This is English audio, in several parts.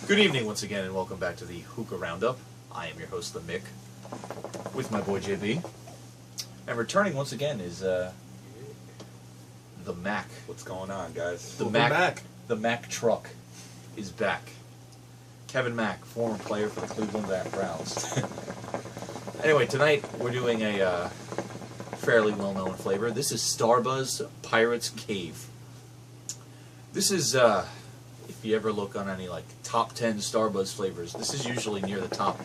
Good evening once again, and welcome back to the Hookah Round Up. I am your host, the Mick, with my boy JB. And returning once again is the Mac. What's going on, guys? The Mac truck is back. Kevin Mack, former player for the Cleveland Browns. Anyway, tonight we're doing a fairly well-known flavor. This is Starbuzz Pirate's Cave. This is, if you ever look on any like top 10 Starbuzz flavors, this is usually near the top.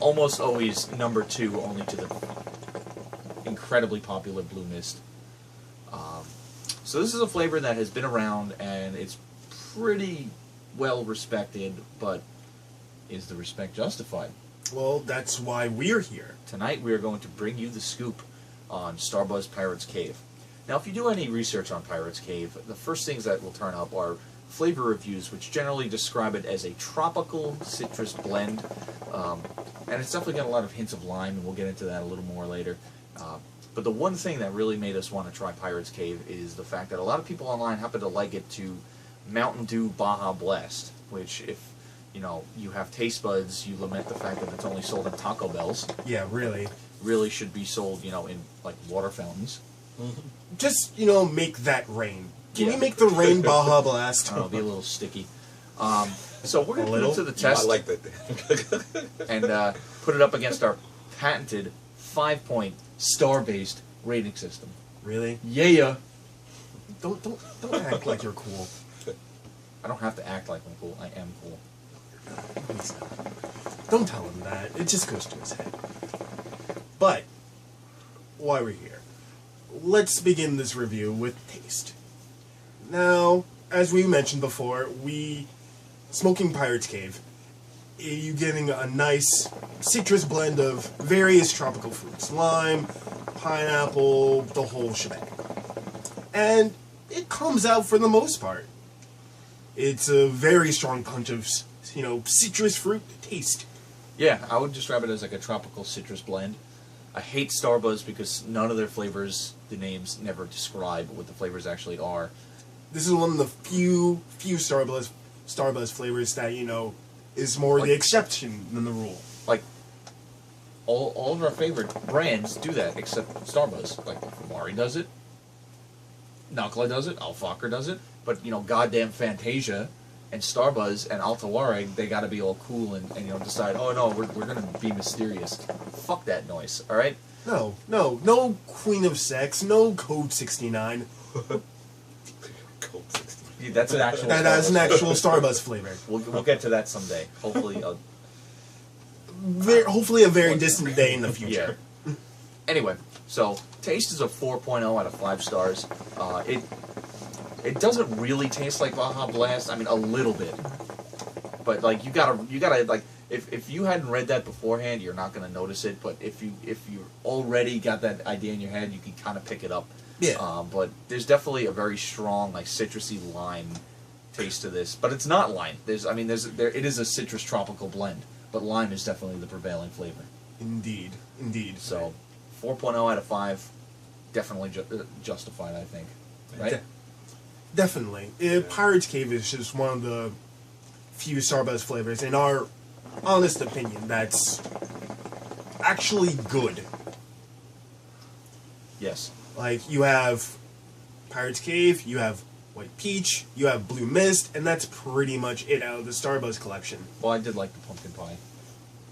Almost always number 2, only to the incredibly popular Blue Mist. So this is a flavor that has been around and it's pretty well respected, but is the respect justified? Well, that's why we're here. Tonight we are going to bring you the scoop on Starbuzz Pirate's Cave. Now, if you do any research on Pirate's Cave, the first things that will turn up are flavor reviews, which generally describe it as a tropical citrus blend. And it's definitely got a lot of hints of lime, and we'll get into that a little more later. But the one thing that really made us want to try Pirate's Cave is the fact that a lot of people online happen to like it to Mountain Dew Baja Blast, which if you have taste buds, you lament the fact that it's only sold in Taco Bells. Yeah, really. Really should be sold, in like water fountains. Mm-hmm. Just, make that rain. Can we make the rain Baja Blast? It'll be a little sticky. So we're going to put it to the test. I like that. And put it up against our patented 5-point star-based rating system. Really? Yeah. Don't act like you're cool. I don't have to act like I'm cool. I am cool. Don't tell him that. It just goes to his head. But, why we're here. Let's begin this review with taste. Now, as we mentioned before, smoking Pirate's Cave, you're getting a nice citrus blend of various tropical fruits. Lime, pineapple, the whole shebang. And it comes out for the most part. It's a very strong punch of, citrus fruit taste. Yeah, I would describe it as like a tropical citrus blend. I hate Starbuzz because none of their flavors, the names never describe what the flavors actually are. This is one of the few Starbuzz flavors that, is more the exception than the rule. Like, all of our favorite brands do that, except Starbuzz. Like, Mari does it, Nukla does it, Alfaker does it, but, goddamn Fantasia and Starbuzz and Altawareg, they gotta be all cool and decide, oh no, we're gonna be mysterious. Fuck that noise, alright? No Queen of Sex, no Code 69. Code 69. That's an actual That is an actual Starbuzz flavor. We'll get to that someday. Hopefully, hopefully a very distant day in the future. Yeah. Anyway, so taste is a 4.0 out of 5 stars. It doesn't really taste like Baja Blast. I mean, a little bit, but like you gotta like if you hadn't read that beforehand, you're not gonna notice it. But if you already got that idea in your head, you can kind of pick it up. Yeah. But there's definitely a very strong like citrusy lime taste to this, but it's not lime. It is a citrus tropical blend, but lime is definitely the prevailing flavor. Indeed. So, 4.0 out of 5, definitely justified, I think. Right? Definitely. Pirate's Cave is just one of the few Starbuzz flavors, in our honest opinion, that's actually good. Yes. Like, you have Pirate's Cave, you have White Peach, you have Blue Mist, and that's pretty much it out of the Starbuzz collection. Well, I did like the pumpkin pie.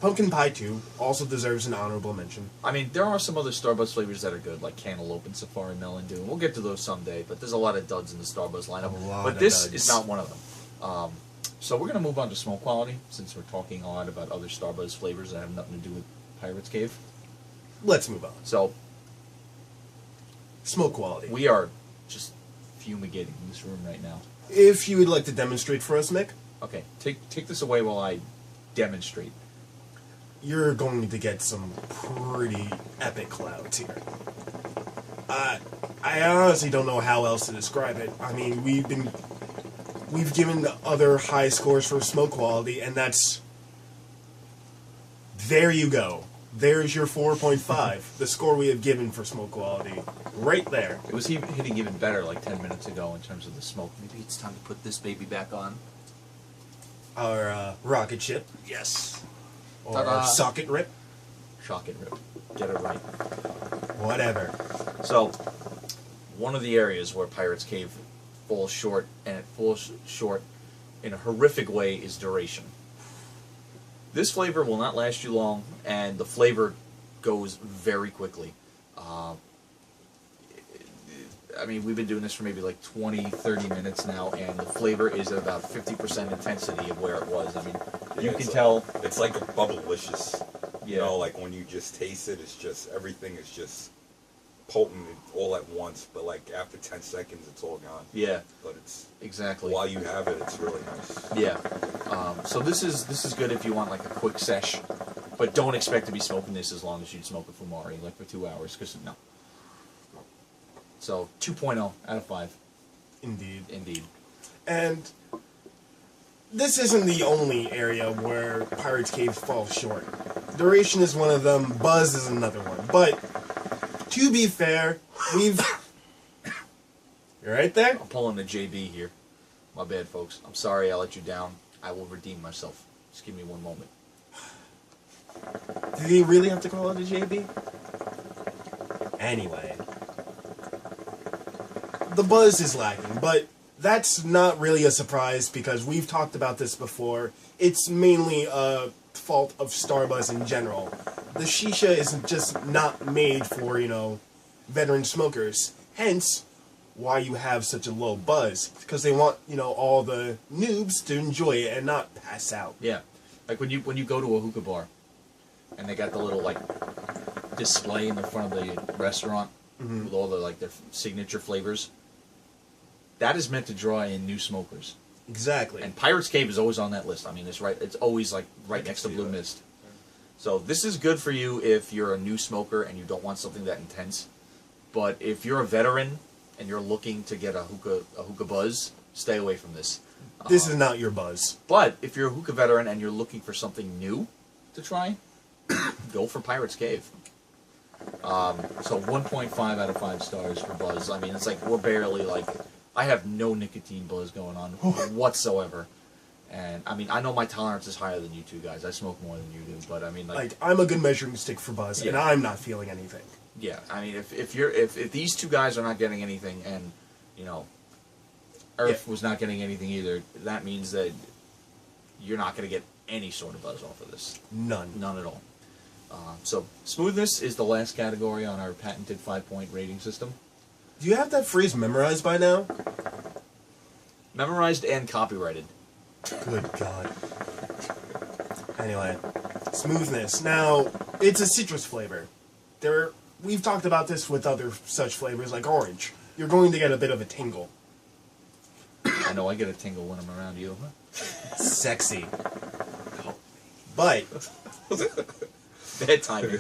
Pumpkin Pie 2 also deserves an honorable mention. I mean, there are some other Starbuzz flavors that are good, like Cantaloupe and Safari Melon Dew. We'll get to those someday, but there's a lot of duds in the Starbuzz lineup. But this is not one of them. So we're going to move on to smoke quality, since we're talking a lot about other Starbuzz flavors that have nothing to do with Pirate's Cave. Let's move on. So, smoke quality. We are just fumigating in this room right now. If you would like to demonstrate for us, Mick. Okay, take this away while I demonstrate. You're going to get some pretty epic clouds here. I honestly don't know how else to describe it. I mean, we've given other high scores for smoke quality, and that's... There you go. There's your 4.5, the score we have given for smoke quality. Right there. It was hitting even better like 10 minutes ago in terms of the smoke. Maybe it's time to put this baby back on. our rocket ship, Yes. or Ta-da. socket rip, Shock and rip. Get it right. whatever. So, one of the areas where Pirates Cave falls short, and it falls short in a horrific way, is duration. This flavor will not last you long, and the flavor goes very quickly. I mean, we've been doing this for maybe like 20, 30 minutes now, and the flavor is at about 50% intensity of where it was. I mean, you Yeah, can it's tell. like, it's like a bubblicious. You Yeah. know, like when you just taste it, it's just, everything is just potent all at once. But like after 10 seconds, it's all gone. Yeah, But it's, exactly. while you have it, it's really nice. Yeah. So this is good if you want like a quick sesh, but don't expect to be smoking this as long as you'd smoke a Fumari, like for 2 hours, because no. So 2.0 out of 5, Indeed. indeed. And this isn't the only area where Pirates Cave falls short. Duration is one of them, Buzz is another one. But, to be fair, we've... You're right there? I'm pulling the JB here. My bad, folks. I'm sorry I let you down. I will redeem myself. Just give me one moment. Did he really have to call it a JB? Anyway. The buzz is lacking, but that's not really a surprise because we've talked about this before. It's mainly a fault of Starbuzz in general. The shisha is just not made for, veteran smokers. Hence, why you have such a low buzz. Because they want, all the noobs to enjoy it and not pass out. Yeah. Like when you go to a hookah bar, and they got the little like display in the front of the restaurant with all the like their signature flavors. That is meant to draw in new smokers. Exactly. And Pirates Cave is always on that list. I mean, it's always like right next to see Blue that. Mist. So this is good for you if you're a new smoker and you don't want something that intense. But if you're a veteran and you're looking to get a hookah buzz, stay away from this. This is not your buzz. But if you're a hookah veteran and you're looking for something new to try, go for Pirates Cave. So 1.5 out of 5 stars for buzz. I mean, it's like we're barely like, I have no nicotine buzz going on whatsoever. And I mean, I know my tolerance is higher than you two guys. I smoke more than you do, but I mean, like I'm a good measuring stick for buzz, and Yeah. I'm not feeling anything. yeah. I mean, if these two guys are not getting anything, and Earth was not getting anything either, that means that you're not going to get any sort of buzz off of this. None. None at all. So smoothness is the last category on our patented 5-point rating system. Do you have that phrase memorized by now? Memorized and copyrighted. Good God. Anyway, smoothness. Now, it's a citrus flavor. We've talked about this with other such flavors like orange. You're going to get a bit of a tingle. I know I get a tingle when I'm around you. Sexy. But Bad timing.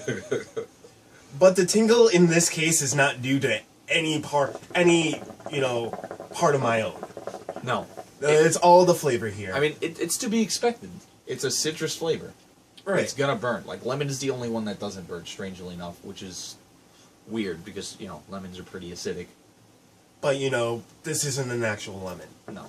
the tingle in this case is not due to any part of my own. No. It's all the flavor here. I mean, it's to be expected. It's a citrus flavor. right. It's gonna burn. Like, lemon is the only one that doesn't burn, strangely enough, which is weird because, lemons are pretty acidic. But, this isn't an actual lemon. No.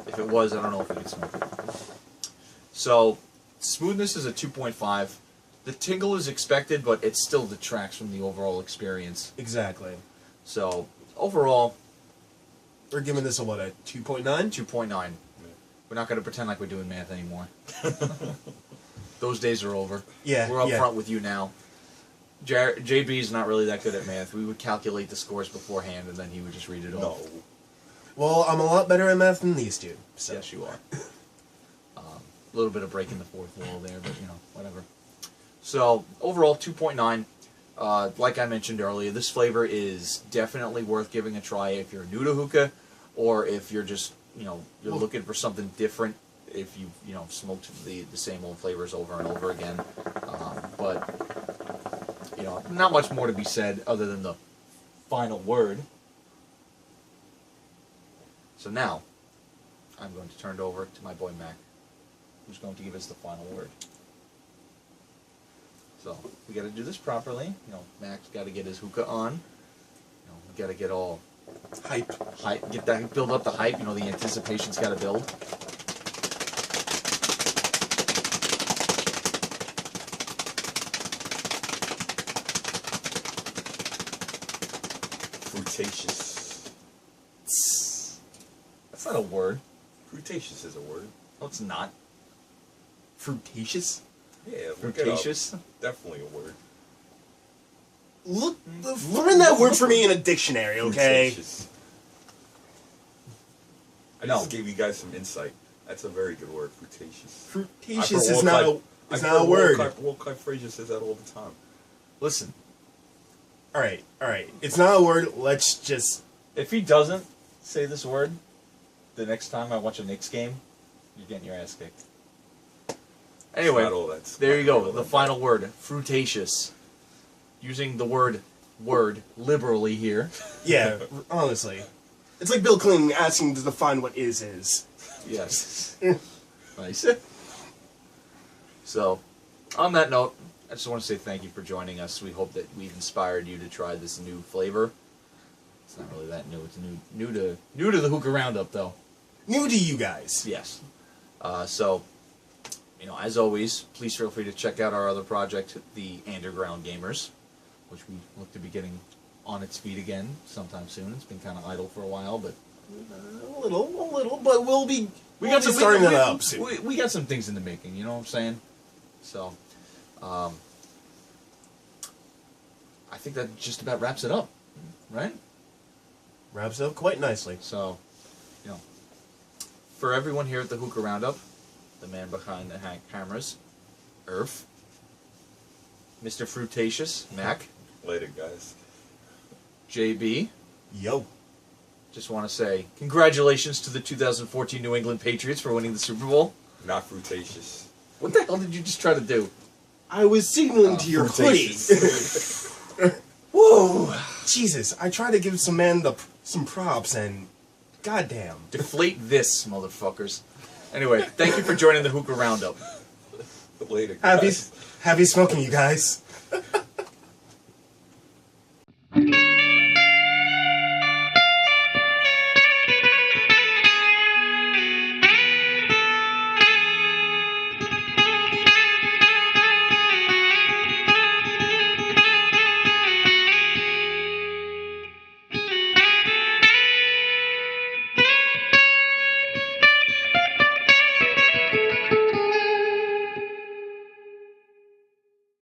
If it was, I don't know if we could smoke it. So, smoothness is a 2.5. The tingle is expected, but it still detracts from the overall experience. Exactly. So, overall, We're giving this a 2.9? 2.9. We're not going to pretend like we're doing math anymore. Those days are over. Yeah, We're up yeah. front with you now. JB is not really that good at math. We would calculate the scores beforehand, and then he would just read it No. off. Well, I'm a lot better at math than these two. So. Yes, you are. A little bit of breaking the fourth wall there, but whatever. So overall, 2.9. Like I mentioned earlier, this flavor is definitely worth giving a try if you're new to hookah, or if you're just you're looking for something different. If you smoked the same old flavors over and over again, but not much more to be said other than the final word. So now, I'm going to turn it over to my boy Mac, who's going to give us the final word. So, we got to do this properly. Mac's got to get his hookah on. We got to get all Hype. hype, build up the hype. The anticipation's got to build. Fruitacious. That's not a word. Fruitacious is a word. No, it's not. Fruitacious? Yeah, look it up. Fruitacious? Definitely a word. Look, find that word for me in a dictionary, okay? Fruitacious. I No. just gave you guys some insight. That's a very good word, fruitacious. Fruitacious is not a word. Walt Frazier says that all the time. Listen, Alright. It's not a word, let's just... if he doesn't say this word, the next time I watch a Knicks game, you're getting your ass kicked. Anyway, Not all that's there you not go. all The that final word, fruitacious. Using the word liberally here. Yeah, honestly. It's like Bill Clinton asking to define what is. Yes. Nice. So, on that note, I just want to say thank you for joining us. We hope that we've inspired you to try this new flavor. It's not really that new. It's new to the Hookah Round Up, though. New to you guys. Yes. So, as always, please feel free to check out our other project, the Underground Gamers, which we look to be getting on its feet again sometime soon. It's been kind of idle for a while, but A little, but we'll be some starting that up soon. We got some things in the making, you know what I'm saying? So, I think that just about wraps it up, right? Wraps up quite nicely. So, for everyone here at the Hookah Roundup, the man behind the cameras, Irv, Mr. Fruitacious, Mac, Later, guys. JB, Yo. just want to say congratulations to the 2014 New England Patriots for winning the Super Bowl. Not fruitacious. What the hell did you just try to do? I was signaling to your hoodie. Fruitacious. Whoa. Jesus, I tried to give some man some props and... Goddamn. Deflate this, motherfuckers. Anyway, thank you for joining the Hookah Roundup. Later, guys. Happy smoking, you guys.